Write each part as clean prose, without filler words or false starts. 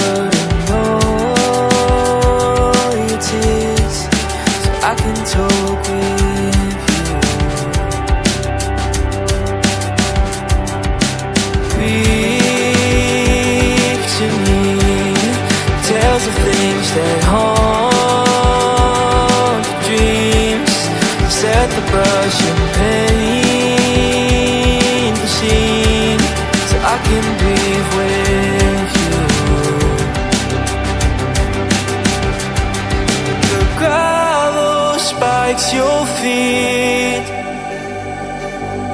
burden all your tears, so I can talk with you. Breathe to me tales of things that haunt your dreams. Set the brush and paint the scene, so I can breathe with you. The gravel spikes your feet,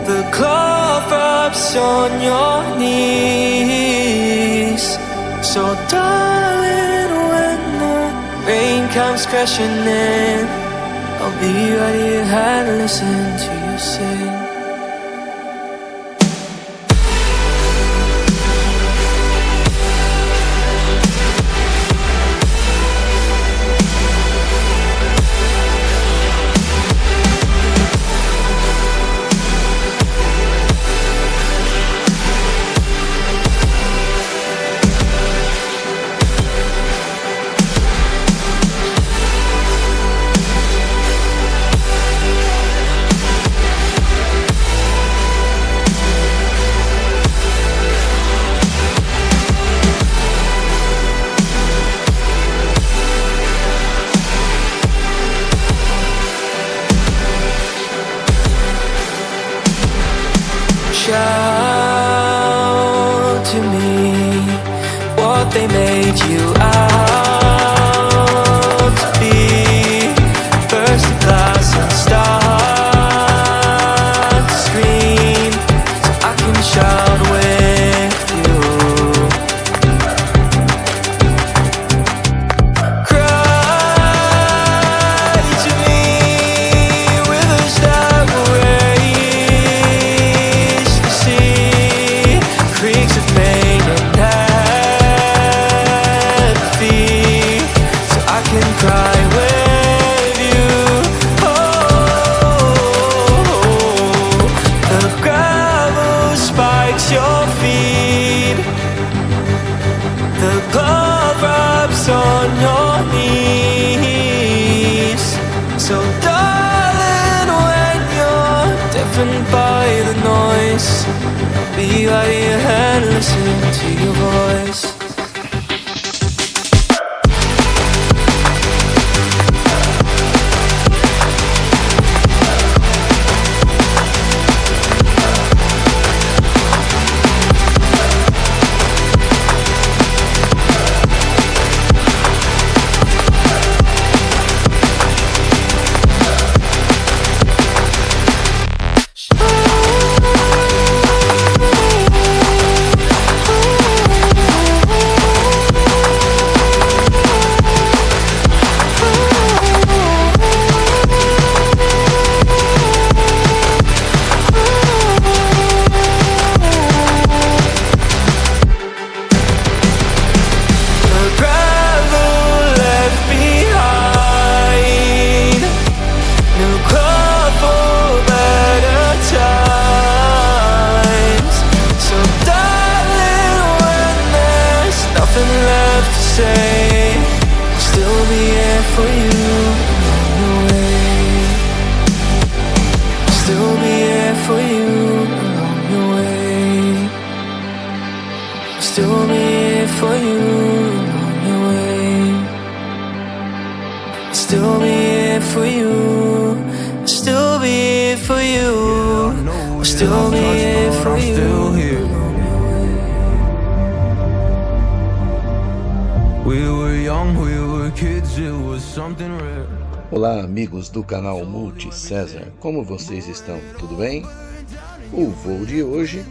the cloth wraps on your knees. So darling, when the rain comes crashing in, I'll be right here and listen to you sing. Shout to me what they made you out to be. Burst the glass and start to scream, so I can shout with you. Cry to me rivers that will raise the sea, creeks of pain and apathy, so I can cry with you. Oh, the gravel spikes your feet, the glove wraps on your knees. So darling, when you're deafened by the noise, I'll be right here and listen to your voice. Still be here for you along the way. Still be here for you along the way. Still be here for you along the way. Still be here for you. Still be here for you. Still be here for you. Olá, amigos do canal Multi César, como vocês estão? Tudo bem? O voo de hoje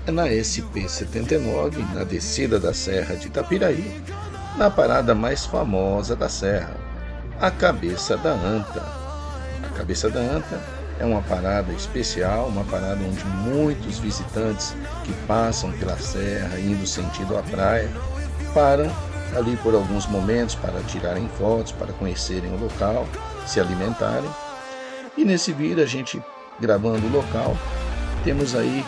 é na SP-79, na descida da Serra de Itapiraí, na parada mais famosa da serra, a Cabeça da Anta. A Cabeça da Anta é uma parada especial, uma parada onde muitos visitantes que passam pela serra, indo sentido à praia, param ali por alguns momentos para tirarem fotos, para conhecerem o local, se alimentarem. E nesse vídeo, a gente gravando o local, temos aí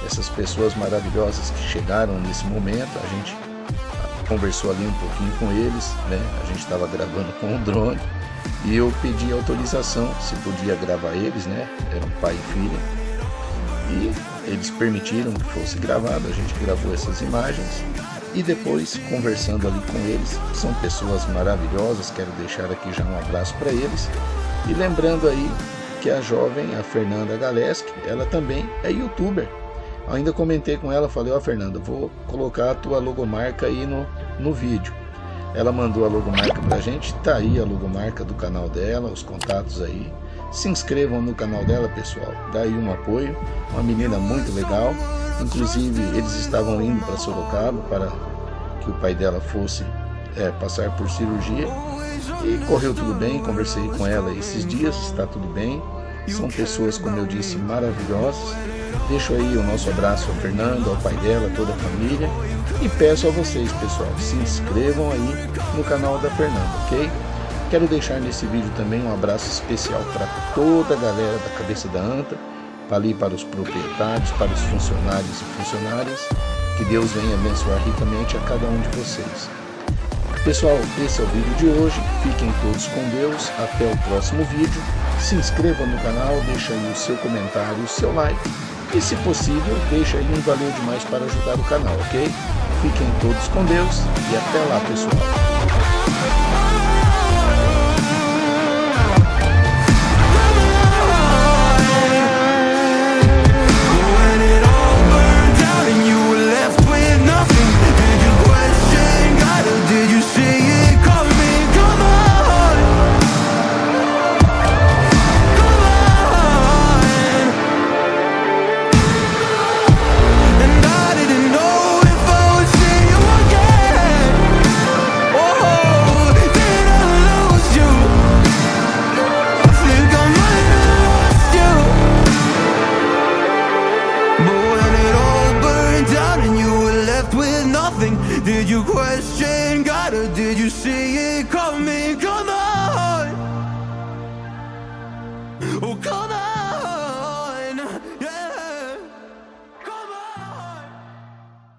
essas pessoas maravilhosas que chegaram nesse momento. A gente conversou ali um pouquinho com eles, né? A gente estava gravando com o drone e eu pedi autorização se podia gravar eles, né? Eram pai e filha e eles permitiram que fosse gravado. A gente gravou essas imagens e depois conversando ali com eles. São pessoas maravilhosas, quero deixar aqui já um abraço para eles e lembrando aí que a jovem, a Fernanda Galeski, ela também é youtuber. Ainda comentei com ela, falei, ó Fernanda, vou colocar a tua logomarca aí no vídeo. Ela mandou a logomarca pra gente, tá aí a logomarca do canal dela, os contatos aí. Se inscrevam no canal dela, pessoal, dá aí um apoio, uma menina muito legal. Inclusive eles estavam indo para Sorocaba para que o pai dela fosse passar por cirurgia e correu tudo bem, conversei com ela esses dias, está tudo bem. São pessoas, como eu disse, maravilhosas. Deixo aí o nosso abraço ao Fernando, ao pai dela, toda a família. E peço a vocês, pessoal, se inscrevam aí no canal da Fernanda, ok? Quero deixar nesse vídeo também um abraço especial para toda a galera da Cabeça da Anta, ali para os proprietários, para os funcionários e funcionárias. Que Deus venha abençoar ricamente a cada um de vocês. Pessoal, esse é o vídeo de hoje. Fiquem todos com Deus. Até o próximo vídeo. Se inscreva no canal, deixa aí o seu comentário, o seu like. E se possível, deixa aí um valeu demais para ajudar o canal, ok? Fiquem todos com Deus e até lá, pessoal. Did you question God or did you see it coming? Come on, oh come on.